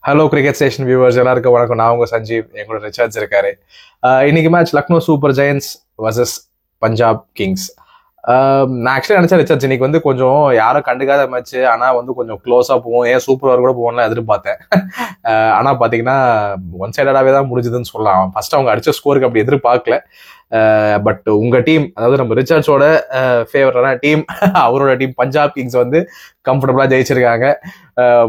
Hello cricket station viewers எல்லாருக்கும் வணக்கம். நான் உங்க சஞ்சீவ், எங்களோட ரிச்சார்ட்ஸ் இருக்காரு. இன்னைக்கு match Lucknow super Giants versus Punjab Kings. நான் ஆக்சுவலி நினைச்சேன் ரிச்சார்ட்ஸ் இன்னைக்கு வந்து கொஞ்சம் யாரும் கண்டுக்காத மேட்ச், ஆனா வந்து கொஞ்சம் க்ளோஸா போவோம், ஏன் சூப்பர் ஓவர் கூட போவோம்லாம் எதிர்பார்த்தேன். ஆனா பாத்தீங்கன்னா ஒன் சைடடாவே தான் முடிஞ்சதுன்னு சொல்லலாம். ஃபர்ஸ்ட் அவங்க அடிச்ச ஸ்கோருக்கு அப்படி எதிர்பார்க்கல. பட் உங்க டீம், அதாவது நம்ம ரிச்சர்ட்ஸோட ஃபேவரட்டான டீம், அவரோட டீம் பஞ்சாப் கிங்ஸ் வந்து கம்ஃபர்டபுளா ஜெயிச்சிருக்காங்க.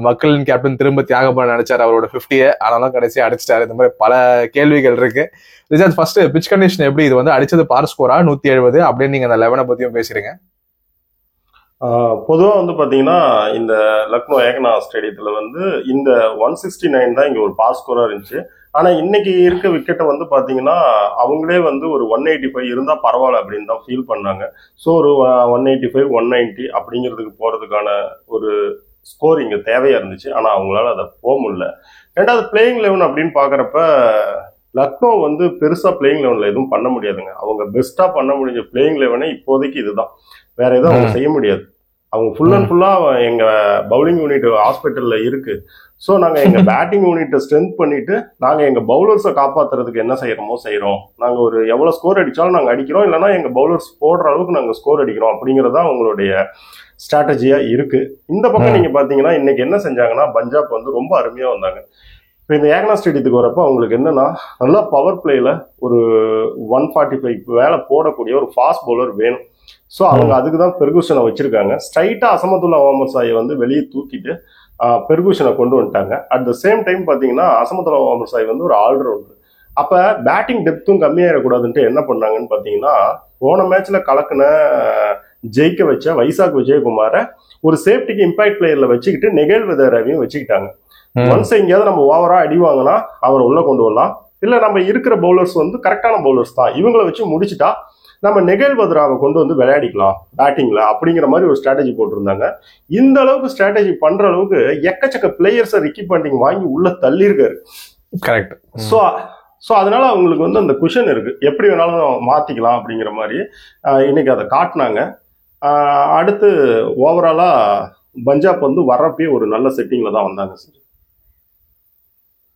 மக்களின் கேப்டன் திரும்ப தியாகம் பண்ண நினைச்சாரு அவரோட 50, ஆனாலும் கடைசியா அடிச்சிட்டாரு. இந்த மாதிரி பல கேள்விகள் இருக்கு. ரிச்சர்ட்ஸ், ஃபர்ஸ்ட் பிச் கண்டிஷன் எப்படி? இது வந்து அடிச்சது பார் ஸ்கோரா 170? அப்படியே நீங்க அந்த 11 பத்தியும் பேசுறீங்க. பொதுவாக வந்து பார்த்தீங்கன்னா இந்த லக்னோ ஏகனா ஸ்டேடியத்தில் வந்து இந்த 169 தான் இங்கே ஒரு பாஸ் ஸ்கோராக இருந்துச்சு. ஆனால் இன்னைக்கு இருக்க விக்கெட்டை வந்து பார்த்தீங்கன்னா அவங்களே வந்து ஒரு 185 இருந்தால் பரவாயில்ல அப்படின்னு தான் ஃபீல் பண்ணாங்க. ஸோ ஒரு 185 190 அப்படிங்கிறதுக்கு போகிறதுக்கான ஒரு ஸ்கோர் இங்கே தேவையாக இருந்துச்சு. ஆனால் அவங்களால அதை போக முடியல. ரெண்டாவது பிளேயிங் லெவன் அப்படின்னு பார்க்குறப்ப லக்னோ வந்து பெருசாக பிளேயிங் லெவனில் எதுவும் பண்ண முடியாதுங்க. அவங்க பெஸ்ட்டாக பண்ண முடிஞ்ச பிளேயிங் லெவனே இப்போதைக்கு இதுதான். வேற எதுவும் அவங்க செய்ய முடியாது. அவங்க ஃபுல் அண்ட் ஃபுல்லா எங்க பவுலிங் யூனிட் ஹாஸ்பிட்டல்ல இருக்கு. ஸோ நாங்க எங்க பேட்டிங் யூனிட்டை ஸ்ட்ரென்த் பண்ணிட்டு நாங்க எங்க பவுலர்ஸை காப்பாத்துறதுக்கு என்ன செய்யறோமோ செய்யறோம். நாங்க ஒரு எவ்வளவு ஸ்கோர் அடிச்சாலும் நாங்க அடிக்கிறோம், இல்லைன்னா எங்க பவுலர்ஸ் போடுற அளவுக்கு நாங்க ஸ்கோர் அடிக்கிறோம் அப்படிங்கறதா அவங்களுடைய ஸ்ட்ராட்டஜியா இருக்கு. இந்த பக்கம் நீங்க பாத்தீங்கன்னா இன்னைக்கு என்ன செஞ்சாங்கன்னா பஞ்சாப் வந்து ரொம்ப அருமையா வந்தாங்க. இப்போ இந்த ஏகனா ஸ்டேடியத்துக்கு வரப்போ அவங்களுக்கு என்னன்னா நல்லா பவர் பிளேல ஒரு 145 வேலை போடக்கூடிய ஒரு ஃபாஸ்ட் பவுலர் வேணும். ஸோ அவங்க அதுக்கு தான் பெர்கூஷனை வச்சிருக்காங்க. ஸ்ட்ரைட்டா அசமதுல்லா முகமது சாயை வந்து வெளியே தூக்கிட்டு பெர்கூஷனை கொண்டு வந்துட்டாங்க. அட் த சேம் டைம் பார்த்தீங்கன்னா அசமதுல்லா முகமது சாய் வந்து ஒரு ஆல்ரவுண்டர். அப்போ பேட்டிங் டெப்த்தும் கம்மியாயிடக்கூடாதுன்ட்டு என்ன பண்ணாங்கன்னு பார்த்தீங்கன்னா போன மேட்ச்ல கலக்குன ஜெயிக்க வச்ச வைசாக் விஜயகுமாரை ஒரு சேஃப்டிக்கு இம்பாக்ட் பிளேயர்ல வச்சுக்கிட்டு நெகேல்வெதரையும் வச்சுக்கிட்டாங்க. ஒன்ஸ் எங்கேயாவது நம்ம ஓவரா அடி வாங்கினா அவரை உள்ள கொண்டு வரலாம், இல்ல நம்ம இருக்கிற பவுலர்ஸ் வந்து கரெக்டான பவுலர்ஸ் தான், இவங்களை வச்சு முடிச்சுட்டா நம்ம நெகேல்வெதராவை கொண்டு வந்து விளையாடிக்கலாம் பேட்டிங்ல அப்படிங்கிற மாதிரி ஒரு ஸ்ட்ராட்டஜி போட்டிருந்தாங்க. இந்த அளவுக்கு ஸ்ட்ராட்டஜி பண்ற அளவுக்கு எக்கச்சக்க பிளேயர்ஸை ரிக்கி பாண்டிங் வாங்கி உள்ள தள்ளியிருக்காரு. கரெக்ட். ஸோ அதனால அவங்களுக்கு வந்து அந்த குஷன் இருக்கு, எப்படி வேணாலும் மாத்திக்கலாம் அப்படிங்கிற மாதிரி இன்னைக்கு அதை காட்டினாங்க. அடுத்து ஓவராலா பஞ்சாப் வந்து வர்றப்பே ஒரு நல்ல செட்டிங்ல தான் வந்தாங்க சார்.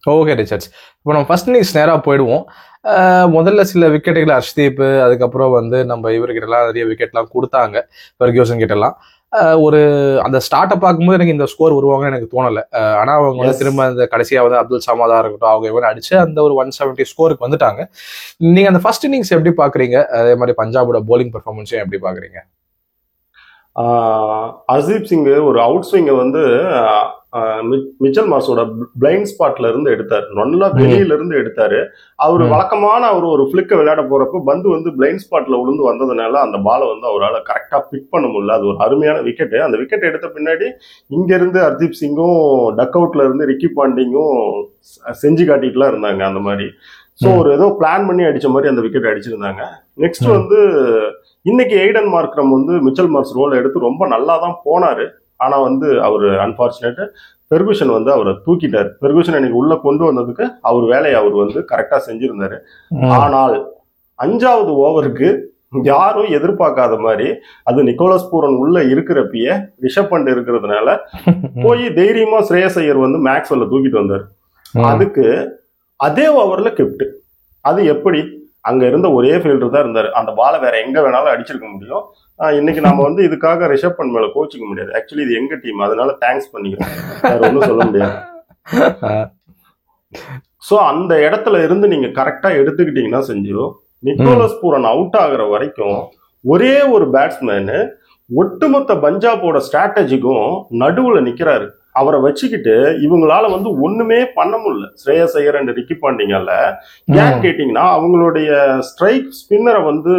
ஓகே ரிச்சர்ட்ஸ், இப்போ நம்ம ஃபர்ஸ்ட் இன்னிங்ஸ் நேராக போயிடுவோம். முதல்ல சில விக்கெட்டுகளை ஹர்ஷ்தீப், அதுக்கப்புறம் வந்து நம்ம இவர்கிட்டலாம் நிறைய விக்கெட்லாம் கொடுத்தாங்க, ஃபெர்கியூசன் கிட்டலாம். ஒரு அந்த ஸ்டார்ட்டை பார்க்கும்போது எனக்கு இந்த ஸ்கோர் வருவாங்கன்னு எனக்கு தோணலை. ஆனால் அவங்க வந்து திரும்ப அந்த கடைசியாக வந்து அப்துல் சமாதா இருக்கட்டும், அவங்க இவன் அடிச்சு அந்த ஒரு 170 ஸ்கோருக்கு வந்துட்டாங்க. நீங்கள் அந்த ஃபர்ஸ்ட் இன்னிங்ஸ் எப்படி பார்க்குறீங்க? அதே மாதிரி பஞ்சாபோட போலிங் பெர்ஃபார்மன்ஸையும் எப்படி பார்க்குறீங்க? ஹர்தீப் சிங் ஒரு அவுட் ஸ்விங்கை வந்து மிச்சல் மார்ஸோட பிளைண்ட் ஸ்பாட்ல இருந்து எடுத்தாரு, நல்லா வெளியில இருந்து எடுத்தாரு. அவரு வழக்கமான அவர் ஒரு பிளிக்க விளையாட போறப்ப பந்து வந்து பிளைண்ட் ஸ்பாட்ல விழுந்து வந்ததுனால அந்த பாலை வந்து அவரால் கரெக்டா பிக் பண்ண முடியல. அது ஒரு அருமையான விக்கெட். அந்த விக்கெட் எடுத்த பின்னாடி இங்க இருந்து ஹர்தீப் சிங்கும் டக் அவுட்ல இருந்து ரிக்கி பாண்டிங்கும் செஞ்சு காட்டிட்டுலாம் இருந்தாங்க அந்த மாதிரி. ஸோ ஒரு ஏதோ பிளான் பண்ணி அடிச்ச மாதிரி அந்த விக்கெட் அடிச்சிருந்தாங்க. நெக்ஸ்ட் வந்து இன்னைக்கு எய்டன் மார்க்ரம் வந்து மிச்சல் மார்ஸ் ரோல் எடுத்து ரொம்ப நல்லா தான் போனாரு. ஆனா வந்து அவர் அன்பார்ச்சுனேட் பெர்கூஷன் வந்து அவரை தூக்கிட்டாரு. பெர்கூஷன் இன்னைக்கு உள்ள கொண்டு வந்ததுக்கு அவர் வேலையை அவர் வந்து கரெக்டா செஞ்சிருந்தாரு. ஆனால் 5வது ஓவருக்கு யாரும் எதிர்பார்க்காத மாதிரி அது நிக்கோலஸ் பூரன் உள்ள இருக்கிறப்பயே ரிஷப் பண்ட் இருக்கிறதுனால போய் தைரியமா ஸ்ரேயஸ் ஐயர் வந்து மேக்ஸ்வெல்ல தூக்கிட்டு வந்தாரு. அதுக்கு அதே ஓவர்ல கிப்ட். அது எப்படி? அங்க இருந்த ஒரே ஃபீல்டர் தான் இருந்தாரு. அந்த பாலை வேற எங்க வேணாலும் அடிச்சிருக்க முடியும். இன்னைக்கு நம்ம வந்து இதுக்காக ரிஷப் பண்ட் மேல கோச்சிக்க முடியாது. ஆக்சுவலி இது எங்க டீம், அதனால தேங்க்ஸ் பண்ணிக்கிறோம், வேற ஒன்றும் சொல்ல முடியாது. சோ அந்த இடத்துல இருந்து நீங்க கரெக்டா எடுத்துக்கிட்டீங்கன்னா செஞ்சிடும். நிக்கோலஸ் பூரன் அவுட் ஆகுற வரைக்கும் ஒரே ஒரு பேட்ஸ்மேனு ஒட்டுமொத்த பஞ்சாபோட ஸ்ட்ராட்டஜிக்கும் நடுவுல நிக்கிறாரு. அவரை வச்சுக்கிட்டு இவங்களால வந்து ஒண்ணுமே பண்ண முடியல. ஸ்ரேயஸ் ஐயர் அண்ட் ரிக்கி பாண்டிங்கால. ஏன் கேட்டீங்கன்னா அவங்களுடைய ஸ்ட்ரைக் ஸ்பின்னரை வந்து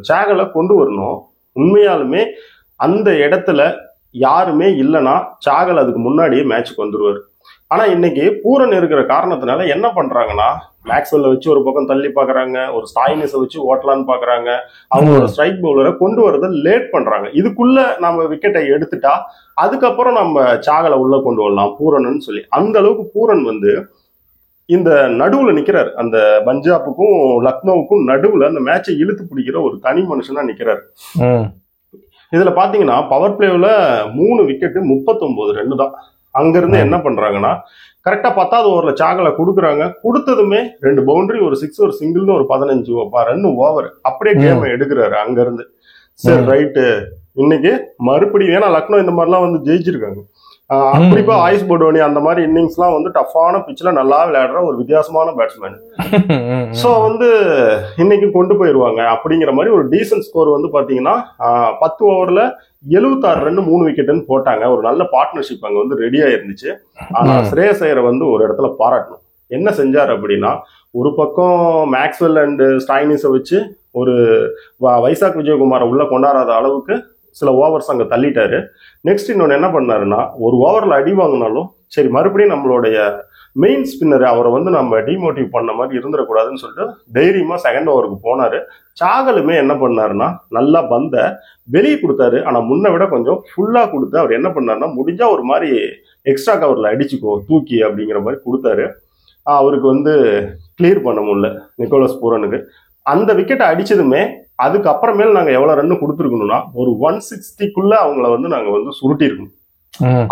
சாகல கொண்டு வரணும். உண்மையாலுமே அந்த இடத்துல யாருமே இல்லைன்னா சாகல் அதுக்கு முன்னாடியே மேட்சுக்கு வந்துருவாரு. ஆனா இன்னைக்கு பூரன் இருக்கிற காரணத்தினால என்ன பண்றாங்கன்னா மேக்ஸ்வெல்ல வச்சு ஒரு பக்கம் தள்ளி பாக்குறாங்க, ஒரு ஸ்டாயினிஸை வச்சு ஓட்டலான்னு பாக்குறாங்க. அவங்களோட ஸ்ட்ரைக் பவுலரை கொண்டு வரதை லேட் பண்றாங்க. இதுக்குள்ள நம்ம விக்கெட்டை எடுத்துட்டா அதுக்கப்புறம் நம்ம சாகலை உள்ள கொண்டு வரலாம் பூரன்னு சொல்லி அந்த அளவுக்கு பூரன் வந்து இந்த நடுவுல நிக்கிறாரு. அந்த பஞ்சாபுக்கும் லக்னோவுக்கும் நடுவுல அந்த மேட்சை இழுத்து பிடிக்கிற ஒரு தனி மனுஷனா நிக்கிறாரு. இதுல பாத்தீங்கன்னா பவர் பிளேல 3 விக்கெட்டு 39 ரன் தான். அங்க இருந்து என்ன பண்றாங்கன்னா கரெக்டா 10வது ஓவர்ல சாகலை கொடுக்குறாங்க. கொடுத்ததுமே 2 பவுண்டரி, ஒரு 6, ஒரு சிங்கிள்னு ஒரு 15 ரன் ஓவர். அப்படியே கேம் எடுக்கிறாரு அங்க இருந்து. சரி ரைட்டு, இன்னைக்கு மறுபடியும், ஏன்னா லக்னோ இந்த மாதிரிலாம் வந்து ஜெயிச்சிருக்காங்க. குறிப்பா ஆயுஷ் படோனி அந்த மாதிரி இன்னிங்ஸ் எல்லாம் வந்து டஃப்பான பிச்சில் நல்லா விளையாடுற ஒரு வித்தியாசமான பேட்ஸ்மேன். ஸோ வந்து இன்னைக்கு கொண்டு போயிருவாங்க அப்படிங்கிற மாதிரி ஒரு டீசன்ட் ஸ்கோர் வந்து பாத்தீங்கன்னா 10 ஓவர்ல 76 ரன் 3 விக்கெட்னு போட்டாங்க. ஒரு நல்ல பார்ட்னர்ஷிப் அங்க வந்து ரெடியா இருந்துச்சு. ஆனா ஸ்ரேயஸ் ஐயரை வந்து ஒரு இடத்துல பாராட்டணும். என்ன செஞ்சார் அப்படின்னா, ஒரு பக்கம் மேக்ஸ்வெல் அண்ட் ஸ்டாயினிஸை வச்சு ஒரு வைசாக் விஜயகுமாரை உள்ள கொண்டாடாத அளவுக்கு சில ஓவர்ஸ் அங்க தள்ளிட்டாரு. நெக்ஸ்ட் இன்னொன்னு என்ன பண்ணாருன்னா, ஒரு ஓவர்ல அடி வாங்கினாலும் சரி மறுபடியும் நம்மளுடைய மெயின் ஸ்பின்னர் அவரை வந்து நம்ம டிமோட்டிவ் பண்ண மாதிரி இருந்துடக்கூடாதுன்னு சொல்லிட்டு தைரியமா செகண்ட் ஓவருக்கு போனாரு. சாகலுமே என்ன பண்ணாருன்னா, நல்லா பந்த வெளியே கொடுத்தாரு. ஆனா முன்ன விட கொஞ்சம் ஃபுல்லா கொடுத்து அவர் என்ன பண்ணாருன்னா, முடிஞ்சா ஒரு மாதிரி எக்ஸ்ட்ரா கவர்ல அடிச்சுக்கோ தூக்கி அப்படிங்கிற மாதிரி கொடுத்தாரு. அவருக்கு வந்து கிளியர் பண்ண முடியல நிக்கோலஸ் பூரனுக்கு. அந்த விக்கெட்டை அடிச்சதுமே அதுக்கப்புறமேல நாங்க எவ்வளவு ரன் கொடுத்துருக்கணும்னா ஒரு 160க்குள்ள அவங்கள வந்து நாங்க வந்து சுருட்டி இருக்கணும்.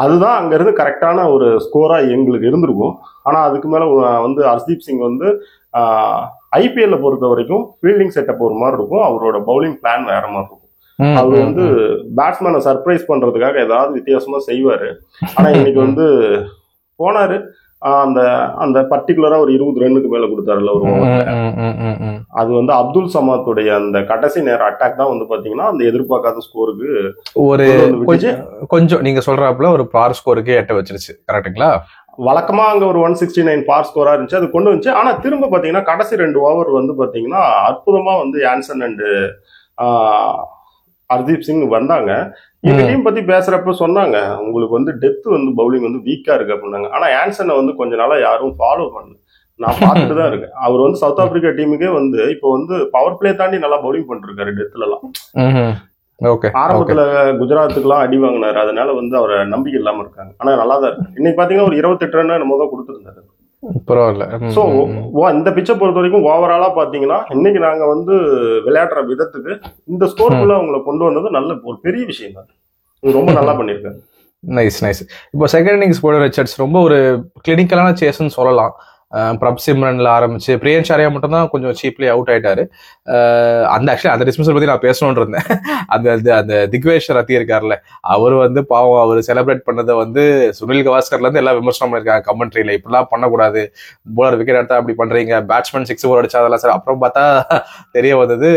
அதுதான் அங்க இருந்து கரெக்டான ஒரு ஸ்கோரா எங்களுக்கு இருந்திருக்கும். ஆனா அதுக்கு மேல வந்து ஹர்ஷ்தீப் சிங் வந்து ஐபிஎல்ல பொறுத்த வரைக்கும் ஃபீல்டிங் செட்டப் ஒரு மாதிரி இருக்கும், அவரோட பவுலிங் பிளான் வேற மாதிரி இருக்கும். அவர் வந்து பேட்ஸ்மேனை சர்ப்ரைஸ் பண்றதுக்காக ஏதாவது வித்தியாசமா செய்வாரு. ஆனா இன்னைக்கு வந்து போனாரு, அந்த அந்த பர்டிகுலரா ஒரு 20 ரன்னுக்கு மேல கொடுத்தாருல ஒரு ஓவர்ல. அது வந்து அப்துல் சமாத்துடைய அந்த கடைசி நேர அட்டாக் தான் வந்து பாத்தீங்கன்னா அந்த எதிர்பார்க்காத ஸ்கோருக்கு ஒரு கொஞ்சம் நீங்க சொல்றாப்புல ஒரு பார் ஸ்கோருக்கு எட்ட வச்சிருச்சு. கரெக்டுங்களா? வழக்கமா அங்க ஒரு 169 பார் ஸ்கோரா இருந்துச்சு, அது கொண்டு வந்துச்சு. ஆனா திரும்ப பாத்தீங்கன்னா கடைசி 2 ஓவர் வந்து பாத்தீங்கன்னா அற்புதமா வந்து ஆன்சன் அண்ட் ஹர்தீப் சிங் வந்தாங்க. இந்த டீம் பத்தி பேசுறப்ப சொன்னாங்க, உங்களுக்கு வந்து டெப்த் வந்து பவுலிங் வந்து வீக்கா இருக்கு அப்படின்னாங்க. ஆனா ஆன்சனை வந்து கொஞ்ச நாளா யாரும் ஃபாலோ பண்ணல. நான் பார்த்துட்டு தான் இருக்கேன். அவர் வந்து சவுத் ஆப்பிரிக்கா டீமுக்கே வந்து இப்போ வந்து பவர் பிளே தாண்டி நல்லா பவுலிங் பண்ணிருக்காரு டெத்ல எல்லாம். ஆரம்பத்துல குஜராத்துக்கு எல்லாம் அடி வாங்கினாரு, அதனால வந்து அவரை நம்பிக்கை இல்லாம இருக்காங்க. ஆனா நல்லா தான் இருக்கு. இன்னைக்கு பாத்தீங்கன்னா ஒரு 28 ரன் நம்ம தான் கொடுத்துருந்தாரு. சோ இந்த பிச்சை பொறுத்த வரைக்கும் ஓவராலா பாத்தீங்கன்னா இன்னைக்கு நாங்க வந்து விளையாடுற விதத்துக்கு இந்த ஸ்கோருக்குள்ள அவங்களை கொண்டு வந்தது நல்ல ஒரு பெரிய விஷயம் தான். ரொம்ப நல்லா பண்ணிருக்காரு. Nice nice. இப்போ செகண்ட் இன்னிங்ஸ் போட ரிச்சர்ட்ஸ் ரொம்ப ஒரு கிளினிக்கலான சேஸ்ன்னு சொல்லலாம். பிரப் சிம்ரன்ல ஆரம்பிச்சு பிரியன் சாரியா மட்டும் தான் கொஞ்சம் சீப்லி அவுட் ஆயிட்டாரு. அந்த ஆக்சுவலி அந்த டிஸ்மிஸல் பத்தி நான் பேசணும்னு இருந்தேன். அந்த திக்வேஷ் ரத்தி இருக்காருல்ல, அவர் வந்து பாவம் அவர் செலிப்ரேட் பண்ணதை வந்து சுனில் கவாஸ்கர்ல இருந்து எல்லாம் விமர்சனம் பண்ணிருக்காங்க கமெண்ட்ரியில. இப்படிலாம் பண்ணக்கூடாது, போலர் விக்கெட் எடுத்தா அப்படி பண்றீங்க, பேட்ஸ்மேன் 6 ஓவர் அடிச்சா அதெல்லாம் சார். அப்புறம் பார்த்தா தெரிய வந்தது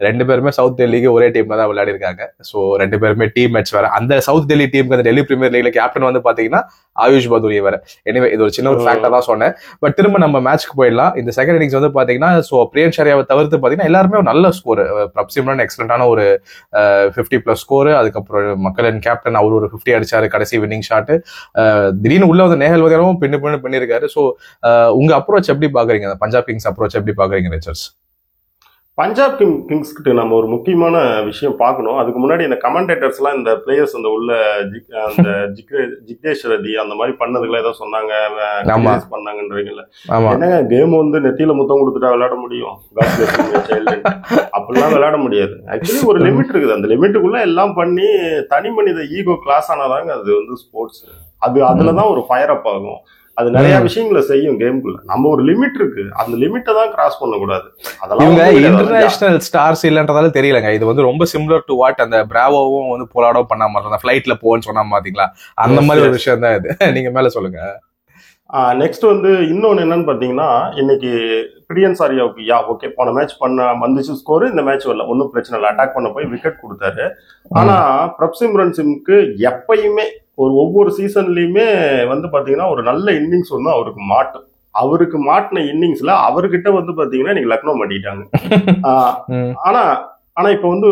2 பேருமே சவுத் டெல்லிக்கு ஒரே டீம்ல தான் விளையாடி இருக்காங்க. ஸோ 2 பேருமே டீம் மேட்ச் வேற. அந்த சவுத் டெல்லி டீமுக்கு அந்த டெல்லி பிரீமியர் லீக்ல கேப்டன் வந்து பாத்தீங்கன்னா ஆயுஷ் பதூரி வேற. எனிவே இது ஒரு சின்ன ஒரு ஃபேக்டா தான் சொன்னேன். பட் திரும்ப நம்ம மேட்ச்க்கு போயிடலாம். இந்த செகண்ட் இன்னிங்ஸ் வந்து பாத்தீங்கன்னா பிரியன் ஷாரியாவை தவிர்த்து பாத்தீங்கன்னா எல்லாருமே ஒரு நல்ல ஸ்கோர். பிரப் சிம்ரன் எக்ஸலண்டான ஒரு 50+ ஸ்கோர். அதுக்கப்புறம் மக்களின் கேப்டன் அவர் ஒரு 50 அடிச்சாரு கடைசி வின்னிங் ஷாட். திடீர்னு உள்ள வந்து நேஹல் வகையாவும் பின்னு பண்ணிருக்காரு. ஸோ உங்க அப்ரோச் எப்படி பாக்குறீங்க, பஞ்சாப் கிங்ஸ் அப்ரோச் எப்படி பாக்குறீங்க ரிச்சர்ட்ஸ்? பஞ்சாப் கிங்ஸ் கிட்ட நம்ம ஒரு முக்கியமான விஷயம் பார்க்கணும். அதுக்கு முன்னாடி இந்த கமெண்டேட்டர்ஸ் எல்லாம் இந்த பிளேயர்ஸ் அந்த உள்ள அந்த ஜிக்னேஷ் ரெட்டி அந்த மாதிரி பண்ணதுல ஏதோ சொன்னாங்க பண்ணாங்கன்றீங்கல்ல. என்னங்க கேம் வந்து நெத்தியில முத்தம் கொடுத்துட்டா விளையாட முடியும்? அப்படிலாம் விளையாட முடியாது. ஆக்சுவலி ஒரு லிமிட் இருக்குது. அந்த லிமிட்டுக்குள்ள எல்லாம் பண்ணி தனி மனித ஈகோ கிளாஸ் ஆனாதாங்க அது வந்து ஸ்போர்ட்ஸ். அதுலதான் ஒரு ஃபயர் அப் ஆகும். அது நிறைய விஷயங்களை செய்யும் கேமுக்குள்ள. நம்ம ஒரு லிமிட் இருக்கு, அந்த லிமிட்டை தான் கிராஸ் பண்ணக்கூடாது. அதெல்லாம் இன்டர்நேஷனல் ஸ்டார்ஸ் இல்லன்றதால தெரியலங்க. இது வந்து ரொம்ப சிமிலர் டு வாட் அந்த பிராவோவும் வந்து போலாடோ பண்ண மாதிரி ஃபிளைட்ல போன்னு சொன்னா பாத்தீங்களா, அந்த மாதிரி ஒரு விஷயம் தான் இது. நீங்க மேல சொல்லுங்க. நெக்ஸ்ட் வந்து இன்னொன்னு என்னன்னு பாத்தீங்கன்னா, இன்னைக்கு பிரியன் சாரியாவுக்கு ஓகே போன மேட்ச் பண்ண வந்துச்சு ஸ்கோர், இந்த மேட்ச் வரல, ஒன்னும் பிரச்சனை இல்லை, அட்டாக் பண்ண போய் விக்கெட் கொடுத்தாரு. ஆனா பிரப் சிம்ரன் சிம்க்கு எப்பயுமே ஒவ்வொரு சீசன்லயுமே வந்து பாத்தீங்கன்னா ஒரு நல்ல இன்னிங்ஸ் ஒன்று அவருக்கு மாட்டின இன்னிங்ஸ்ல அவர்கிட்ட வந்து பாத்தீங்கன்னா இன்னைக்கு லக்னோ மாட்டிட்டாங்க. ஆனா இப்ப வந்து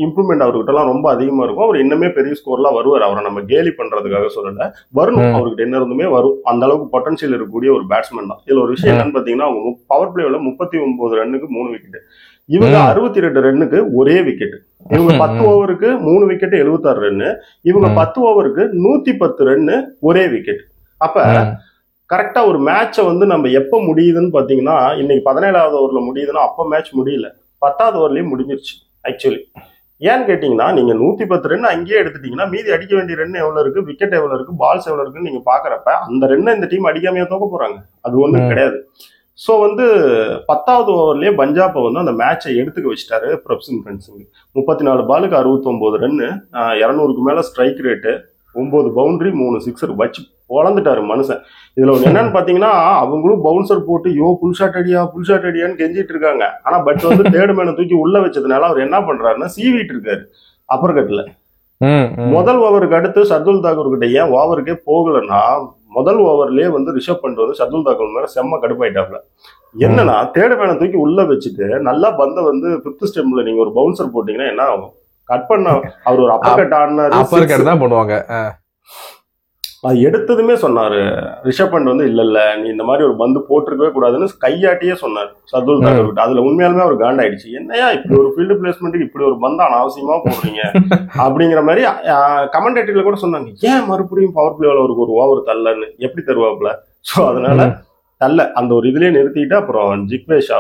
இம்ப்ரூவ்மெண்ட் அவர்கிட்ட எல்லாம் ரொம்ப அதிகமா இருக்கும். அவர் இன்னுமே பெரிய ஸ்கோர்லாம் வருவார். அவரை நம்ம கேலி பண்றதுக்காக சொல்லல, வரணும். அவர்கிட்ட என்ன இருந்துமே வரும். அந்த அளவுக்கு பொட்டன்ஷியல் இருக்கக்கூடிய ஒரு பேட்ஸ்மேன் தான். இதுல ஒரு விஷயம் என்னன்னு பாத்தீங்கன்னா, அவங்க பவர் பிளேல 39 ரன்னுக்கு 3 விக்கெட், இவங்க 62 ரன்னுக்கு ஒரே விக்கெட். இவங்க 10 ஓவருக்கு 3 விக்கெட் 76 ரன்னு, இவங்க 10 ஓவருக்கு 110 ரன்னு ஒரே விக்கெட். அப்ப கரெக்டா ஒரு மேட்சை வந்து நம்ம எப்ப முடியுதுன்னு பாத்தீங்கன்னா, இன்னைக்கு 17வது ஓவர்ல முடியுதுன்னா அப்ப மேட்ச் முடியல, 10வது ஓவர்லயே முடிஞ்சிருச்சு ஆக்சுவலி. ஏன்னு கேட்டீங்கன்னா நீங்க 110 ரன் அங்கேயே எடுத்துட்டீங்கன்னா மீதி அடிக்க வேண்டிய ரன் எவ்வளவு இருக்கு, விக்கெட் எவ்வளவு இருக்கு, பால்ஸ் எவ்வளவு இருக்குன்னு நீங்க பாக்குறப்ப அந்த ரன்னை இந்த டீம் அடிக்காமையா தோக்க போறாங்க? அது ஒண்ணும் கிடையாது. ஸோ வந்து 10வது ஓவர்லயே பஞ்சாப்பை வந்து அந்த மேட்சை எடுத்துக்க வச்சுட்டாரு பிரப்சிங் சிங். 34 பாலுக்கு 69 ரன்னு, 200க்கு மேல ஸ்ட்ரைக் ரேட்டு, 9 பவுண்டரி 3 சிக்ஸர் வச்சு பொழந்துட்டாரு மனுஷன். இதுல ஒண்ணு என்னன்னு பாத்தீங்கன்னா அவங்களும் பவுன்சர் போட்டு புல் ஷாட் அடியான்னு கெஞ்சிட்டு இருக்காங்க. ஆனா பட் வந்து தேர்ட் மேனை தூக்கி உள்ள வச்சதுனால அவர் என்ன பண்றாருன்னா சீவிட்டு இருக்காரு அப்பர் கட்ல. முதல் ஓவருக்கு அடுத்து ஷர்துல் தாக்கூர் கிட்ட ஏன் ஓவருக்கே போகலன்னா முதல் ஓவர்லயே வந்து ரிஷப் பண்ட் வந்து ஷர்துல் தாக்கூர் மேல செம்ம கடுப்பாயிட்டாப்ல. என்னன்னா தேர்ட் மேனை தூக்கி உள்ள வச்சுட்டு நல்லா பந்த வந்து 5th ஸ்டெம்ப்ல நீங்க ஒரு பவுன்சர் போட்டீங்கன்னா என்ன ஆகும்? கட் பண்ண அவர் ஒரு அப்பர் கட் ஆடினாரு தான் பண்ணுவாங்க. அது எடுத்ததுமே சொன்னாரு ரிஷப் பண்ட் வந்து இல்ல நீ இந்த மாதிரி ஒரு பந்து போட்டிருக்கவே கூடாதுன்னு கையாட்டியே சொன்னாரு ஷர்துல் தாக்கூர் கிட்ட. அதுல உண்மையாலுமே அவர் காண்டாயிடுச்சு. என்னையா இப்படி ஒரு ஃபீல்டு பிளேஸ்மெண்ட்டுக்கு இப்படி ஒரு பந்து அனாவசியமா போடுறீங்க அப்படிங்கிற மாதிரி கமெண்டேட்டர்ல கூட சொன்னாங்க. ஏன் மறுபடியும் பவர் பிளேவில் அவருக்கு ஒரு ஓவர் தரலன்னு எப்படி தருவாப்ல? ஸோ அதனால தள்ள அந்த ஒரு இதுலயே நிறுத்திட்டு அப்புறம் ஜிக்வேஷ்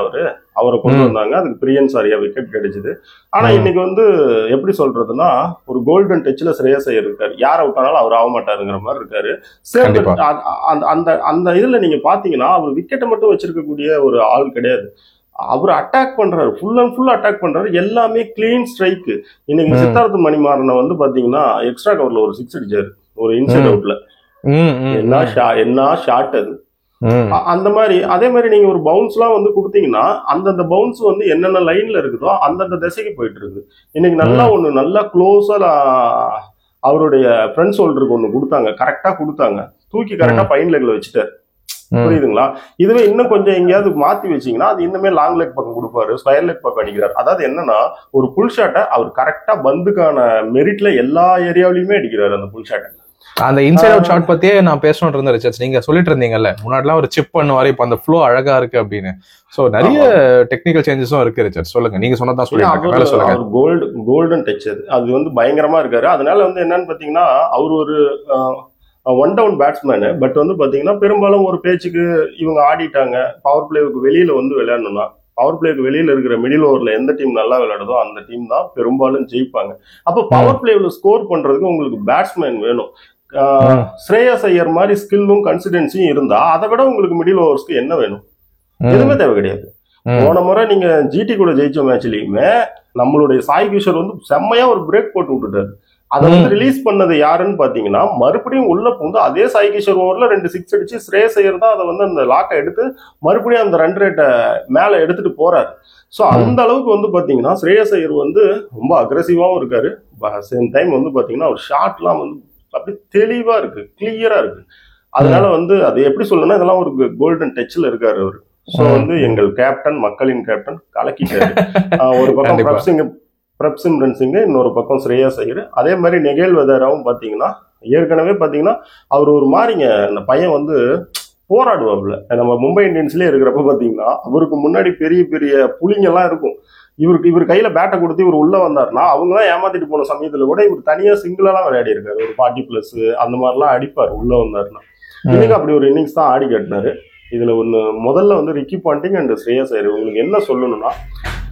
அவரை கொண்டு வந்தாங்க. அதுக்கு பிரியன் சாரியா விக்கெட் கிடைச்சது. ஆனா இன்னைக்கு வந்து எப்படி சொல்றதுன்னா ஒரு கோல்டன் டச்ல ஸ்ரேயஸ் ஐயர் இருக்காரு. யார் அவுட் ஆனாலும் அவர் ஆக மாட்டாருங்கிற மாதிரி இருக்காரு. அந்த அந்த இதுல நீங்க பாத்தீங்கன்னா அவர் விக்கெட்டை மட்டும் வச்சிருக்கக்கூடிய ஒரு ஆள் கிடையாது. அவர் அட்டாக் பண்றாரு, ஃபுல் அண்ட் ஃபுல் அட்டாக் பண்றாரு. எல்லாமே கிளீன் ஸ்ட்ரைக். இன்னைக்கு சித்தார்த்த மணிமாறனை வந்து பாத்தீங்கன்னா எக்ஸ்ட்ரா கவர்ல ஒரு 6 அடிச்சாரு ஒரு இன்சைட் அவுட்ல. என்ன ஷாட் அது! அந்த மாதிரி அதே மாதிரி நீங்க ஒரு பவுன்ஸ் எல்லாம் வந்து கொடுத்தீங்கன்னா அந்தந்த பவுன்ஸ் வந்து என்னென்ன லைன்ல இருக்குதோ அந்தந்த திசைக்கு போயிட்டு இருக்கு. இன்னைக்கு நல்லா க்ளோஸா அவருடைய ஃப்ரண்ட் ஷோல்டருக்கு ஒண்ணு கொடுத்தாங்க, கரெக்டா கொடுத்தாங்க, தூக்கி கரெக்டா பைன் லெக்ல வச்சுட்டாரு. புரியுதுங்களா? இதுவே இன்னும் கொஞ்சம் எங்கேயாவது மாத்தி வச்சீங்கன்னா அது இன்னுமே லாங் லெக் பக்கம் கொடுப்பாரு, ஸ்கொயர் லெக் பக்கம் அடிக்கிறாரு. அதாவது என்னன்னா ஒரு புல் ஷாட்டை அவர் கரெக்டா பந்துக்கான மெரிட்ல எல்லா ஏரியாவிலயுமே அடிக்கிறாரு அந்த புல் ஷாட்டை. அந்த இன்சைட் அவுட் ஷாட் பத்தியே நான் பேசணும்னு இருந்தேன் ரிச்சர்ட்ஸ். நீங்க சொல்லிட்டு இருந்தீங்கல்ல முன்னாடிலாம் ஒரு சிப் பண்ணுவாரு, இப்ப அந்த ஃப்ளோ அழகா இருக்கு அப்படின்னு. சோ நிறைய டெக்னிக்கல் சேஞ்சஸும் இருக்கு ரிச்சர்ட். சொல்லுங்க, நீங்க சொன்னதான் சொல்லுங்க. கோல்டன் டச் அது வந்து பயங்கரமா இருக்காரு. அதனால வந்து என்னன்னு பாத்தீங்கன்னா அவர் ஒரு ஒன் டவுன் பேட்ஸ்மேனு. பட் வந்து பாத்தீங்கன்னா பெரும்பாலும் ஒரு பேச்சுக்கு இவங்க ஆடிட்டாங்க. பவர் பிளேவுக்கு வெளியில வந்து விளையாடணும்னா பவர் பிளேக்கு வெளியில இருக்கிற மிடில் ஓவர்ல எந்த டீம் நல்லா விளையாடுதோ அந்த டீம் தான் பெரும்பாலும் ஜெயிப்பாங்க. அப்போ பவர் பிளேவ்ல ஸ்கோர் பண்றதுக்கு உங்களுக்கு பேட்ஸ்மேன் வேணும். ஸ்ரேயஸ் ஐயர் மாதிரி ஸ்கில்லும் கன்சிடென்சியும் இருந்தா அதை விட உங்களுக்கு மிடில் ஓவர்ஸ்க்கு என்ன வேணும்? எதுவுமே தேவை கிடையாது. போன முறை நீங்க ஜிடி கூட ஜெயிச்ச மேட்ச்லயுமே நம்மளுடைய சாய் கிஷோர் வந்து செம்மையா ஒரு பிரேக் போட்டு விட்டுட்டாரு. அதை வந்து ரிலீஸ் பண்ணது யாருன்னு பாத்தீங்கன்னா மறுபடியும் உள்ள புகுந்து அதே சாய் கிஷோர் ஓவர்ல 2 6 அடிச்சு ஸ்ரேயஸ் ஐயர் தான் அதை வந்து அந்த லாக்கை எடுத்து மறுபடியும் அந்த ரன் ரேட்டை மேல எடுத்துட்டு போறாரு. ஸோ அந்த அளவுக்கு வந்து பாத்தீங்கன்னா ஸ்ரேயஸ் ஐயர் வந்து ரொம்ப அக்ரெசிவாவும் இருக்காரு. சேம் டைம் வந்து பாத்தீங்கன்னா ஒரு ஷாட்லாம் வந்து அப்படி தெளிவா இருக்கு, கிளியரா இருக்கு. அதனால வந்து அது எப்படி சொல்லணும்னா இதெல்லாம் ஒரு கோல்டன் டச்ல இருக்காரு அவரு. ஸோ வந்து எங்கள் கேப்டன், மக்களின் கேப்டன் கலக்கிட்டாரு. ஒரு பக்கம் பிரப்சிம்ரன் சிங், இன்னொரு பக்கம் ஸ்ரேயஸ் ஐயர். அதே மாதிரி நெகேல்வதராவும் பாத்தீங்கன்னா ஏற்கனவே பாத்தீங்கன்னா அவர் ஒரு மாதிரிங்க அந்த பையன் வந்து போராடுவாப்புல. நம்ம மும்பை இந்தியன்ஸ்லயே இருக்கிறப்ப பாத்தீங்கன்னா அவருக்கு முன்னாடி பெரிய பெரிய புலிங்கெல்லாம் இருக்கும். இவர் கையில பேட்டை கொடுத்து இவர் உள்ள வந்தாருன்னா அவங்க தான் ஏமாத்திட்டு போன சமயத்துல கூட இவர் தனியா சிங்கிளெல்லாம் விளையாடி இருக்காரு. ஒரு 40+ அந்த மாதிரிலாம் அடிப்பாரு உள்ள வந்தாருன்னா. இன்னைக்கு அப்படி ஒரு இன்னிங்ஸ் தான் ஆடி கட்டினாரு. இதுல ஒண்ணு முதல்ல வந்து ரிக்கி பாண்டிங் அண்ட் ஸ்ரேயஸ் ஐயர் உங்களுக்கு என்ன சொல்லணும்னா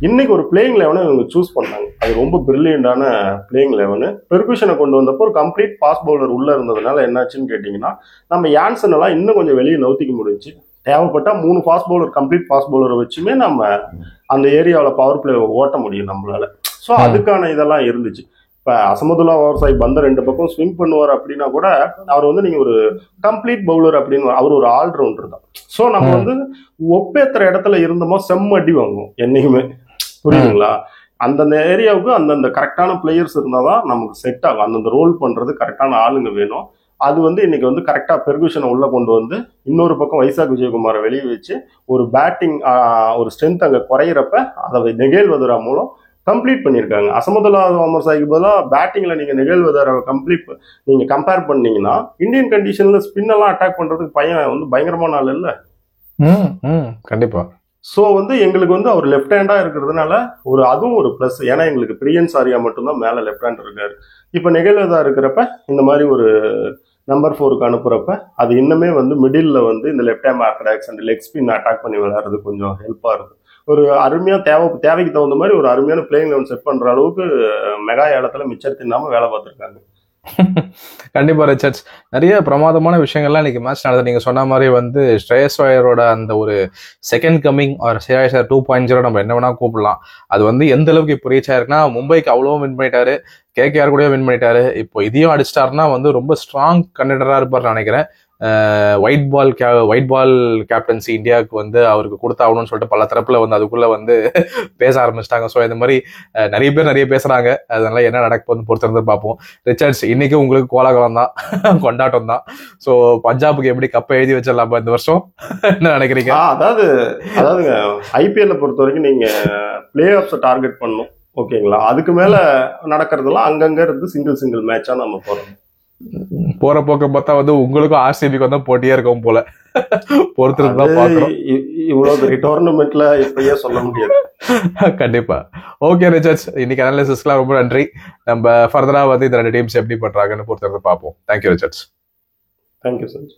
இன்னைக்கு ஒரு பிளேயிங் லெவனை இவங்க சூஸ் பண்ணாங்க. அது ரொம்ப பிரில்லியண்டான பிளேயிங் லெவனு. பெர்குஷனை கொண்டு வந்தப்போ ஒரு கம்ப்ளீட் ஃபாஸ்ட் பவுலர் உள்ள இருந்ததுனால என்னாச்சுன்னு கேட்டீங்கன்னா நம்ம யான்சன் எல்லாம் இன்னும் கொஞ்சம் வெளியே நவுத்திக்க முடிஞ்சு. தேவைப்பட்டா 3 ஃபாஸ்ட் பவுலர், கம்ப்ளீட் ஃபாஸ்ட் பவுலரை வச்சுமே நம்ம அந்த ஏரியாவில் பவர் பிளே ஓட்ட முடியும் நம்மளால. ஸோ அதுக்கான இதெல்லாம் இருந்துச்சு. இப்போ அசமதுல்லா ஓவர்சாய் பந்த 2 பக்கம் ஸ்விங் பண்ணுவார் அப்படின்னா கூட அவர் வந்து நீங்க ஒரு கம்ப்ளீட் பவுலர் அப்படின்னு அவர் ஒரு ஆல்ரவுண்டர் தான். ஸோ நம்ம வந்து ஒப்பேத்துற இடத்துல இருந்தோமோ செம்ம அடி வாங்குவோம் என்னைக்குமே. புரியுதுங்களா? அந்தந்த ஏரியாவுக்கு அந்தந்த கரெக்டான பிளேயர்ஸ் இருந்தால் தான் நமக்கு செட் ஆகும். அந்தந்த ரோல் பண்றது கரெக்டான ஆளுங்க வேணும். அது வந்து இன்னைக்கு வந்து கரெக்டா பெர்குஷனை உள்ள கொண்டு வந்து இன்னொரு பக்கம் வைசாக் விஜயகுமாரை வெளியே வச்சு ஒரு பேட்டிங் ஒரு ஸ்ட்ரென்த் அங்கே குறையிறப்ப அதை நெகேல்வதரா மூலம் கம்ப்ளீட் பண்ணியிருக்காங்க. அசமதுல்லா ஓவர்சாய்க்கு பதிலாக பேட்டிங்ல நீங்க நெகேல்வதரை நீங்க கம்பேர் பண்ணீங்கன்னா இந்தியன் கண்டிஷன்ல ஸ்பின் எல்லாம் அட்டாக் பண்றதுக்கு பையன் வந்து பயங்கரமான ஆள் இல்ல. கண்டிப்பா. ஸோ வந்து எங்களுக்கு வந்து அவர் லெஃப்ட் ஹேண்டா இருக்கிறதுனால அதுவும் ஒரு பிளஸ். ஏன்னா எங்களுக்கு பிரியன் சாரியா மட்டும்தான் மேல லெஃப்ட் ஹேண்ட் இருக்காரு. இப்ப நெகேல்வதா இருக்கிறப்ப இந்த மாதிரி ஒரு நம்பர் 4க்கு அனுப்புறப்ப அது இன்னுமே வந்து மிடில் வந்து இந்த left hand orthodox and leg spin attack பண்ணி விளையாடுறது கொஞ்சம் ஹெல்ப்பா இருக்கும். ஒரு அருமையா தேவைக்கு தகுந்த மாதிரி ஒரு அருமையான பிளேயிங் லெவன் செட் பண்ற அளவுக்கு மெகா ஏலத்துல மிச்சம் தின்னாம வேலை பார்த்திருக்காங்க. கண்டிப்பா ரிச்சர்ட்ஸ். நிறைய பிரமாதமான விஷயங்கள்லாம் இன்னைக்கு மேட்ச் நடந்தது. நீங்க சொன்ன மாதிரி வந்து ஸ்ரேயஸ் ஐயரோட அந்த ஒரு செகண்ட் கமிங் ஆர் ஸ்ரேயஸ் ஐயர் 2.0 நம்ம என்ன வேணா கூப்பிடலாம். அது வந்து எந்த அளவுக்கு இப்போ ரீச் ஆயிருக்குன்னா, மும்பைக்கு அவ்வளோ வின் பண்ணிட்டாரு, கேகேஆர் கூட வின் பண்ணிட்டாரு. இப்போ இதையும் அடிச்சிட்டாருன்னா வந்து ரொம்ப ஸ்ட்ராங் கண்டெண்டரா இருப்பார்னு நினைக்கிறேன். ஒயிட் பால் கேப்டன்சி இந்தியாவுக்கு வந்து அவருக்கு கொடுத்தாகணும்னு சொல்லிட்டு பல தரப்புல வந்து அதுக்குள்ள வந்து பேச ஆரம்பிச்சிட்டாங்க. ஸோ இந்த மாதிரி நிறைய பேர் நிறைய பேசுறாங்க. அதனால என்ன நடக்க போகுதுன்னு பொறுத்திருந்து பார்ப்போம். ரிச்சர்ட்ஸ், இன்னைக்கு உங்களுக்கு கோலாகலம் தான், கொண்டாட்டம் தான். ஸோ பஞ்சாபுக்கு எப்படி கப்பை எழுதி வச்சிடலாமா இந்த வருஷம்? என்ன நினைக்கிறீங்க? அதாவதுங்க ஐபிஎல்ல பொறுத்த வரைக்கும் நீங்க பிளே ஆஃப்ஸை டார்கெட் பண்ணணும், ஓகேங்களா? அதுக்கு மேல நடக்கிறதுலாம் அங்கங்க இருந்து சிங்கிள் மேட்சா நம்ம போறோம். போற போக்க பார்த்தா வந்து உங்களுக்கும் ஆர்சிபிக்கு வந்து போட்டியே இருக்கும் போல. பொறுத்திருந்தா பாக்குறோம். இவ்வளவு பெரிய டோர்னமெண்ட்ல இப்பயே சொல்ல முடியாது. கண்டிப்பா. ஓகே ரிச்சர்ட்ஸ், இன்னைக்கு அனாலிசிஸ்லாம் ரொம்ப நன்றி. நம்ம ஃபர்தரா வந்து இந்த 2 டீம்ஸ் எப்படி பண்றாங்கன்னு பொறுத்திருந்து பார்ப்போம். Thank you Richards. Thank you sir.